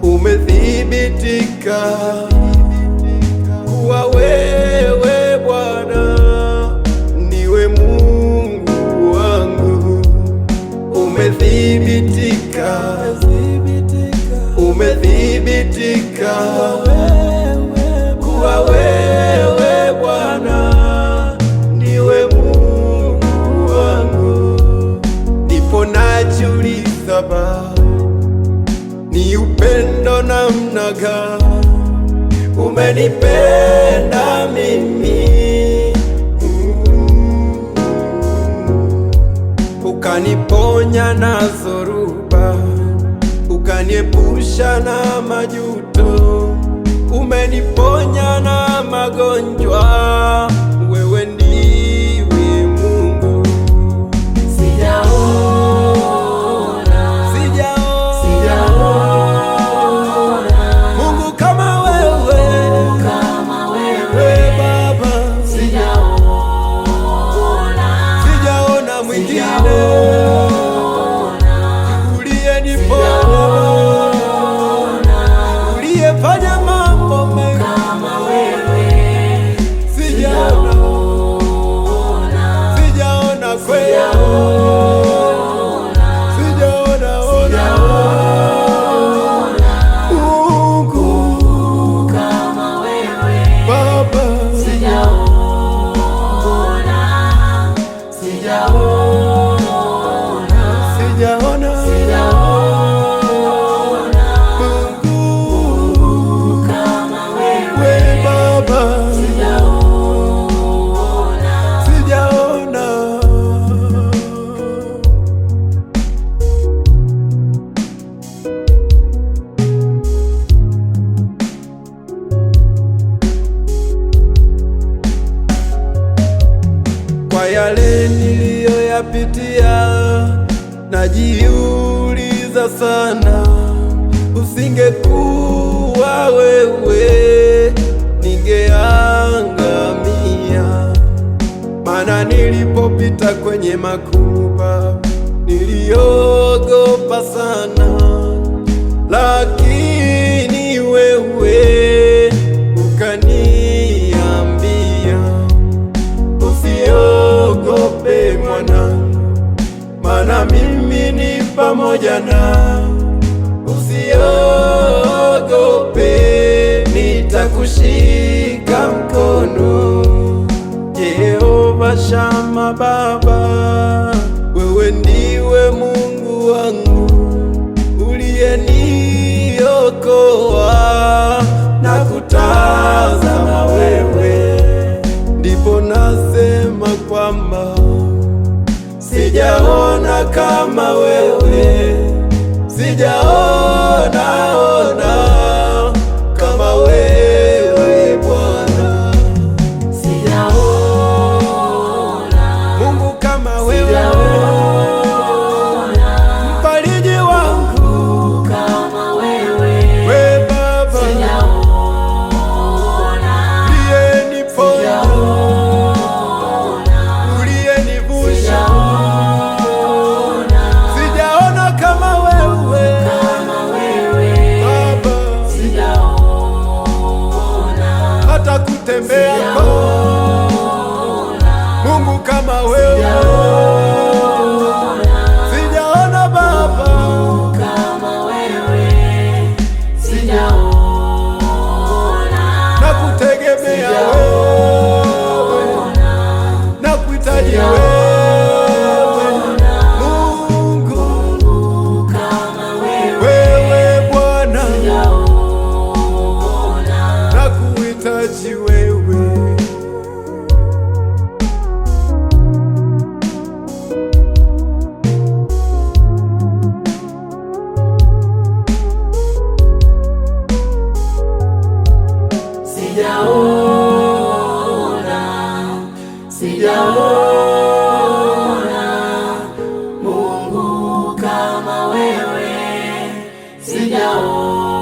umethibitika kuwa wewe Bwana niwe Mungu wangu. Umethibitika kuwa wewe Bwana niwe Mungu wangu. Ndipo najiuliza Baba, ni upendo namna gani umenipenda mimi, ukaniponya na dhoruba, ukaniepusha na majuto, umeniponya na magonjwa. Wewe ndiwe Mungu. Mungu kama wewe Baba, sijaona mwingine uliyefanya mambo mengi kama wewe. Sijaona kweli, Mungu kama wewe Baba, kwa yale niliyoyapitia najiuliza sana, usingekuwa wewe ningeangamia. Maana nilipopita kwenye makuba niliogopa sana, lakini wewe ukaniambia, usiogope mwanangu, maana mimi ni pamoja na. Usiogope, nitakushika mkono. Jehova Shama Baba, wewe ndiwe Mungu wangu uliyeniokoa na kutazama wewe. Ndipo nasema kwamba sijaona kama wewe, sijaona kama wewe Bwana, Mungu kama wewe, mfariji wangu kama wewe Baba, uliyeniponya, uliyenivusha. Sijaona kama wewe Baba, hata kutembea Mungu kama wewe sijaona Baba, na kutegemea wewe, na kuhitaji wewe Mungu, wewe Bwana, na kuhitaji wewe. Sijaona Mungu kama wewe, sijaona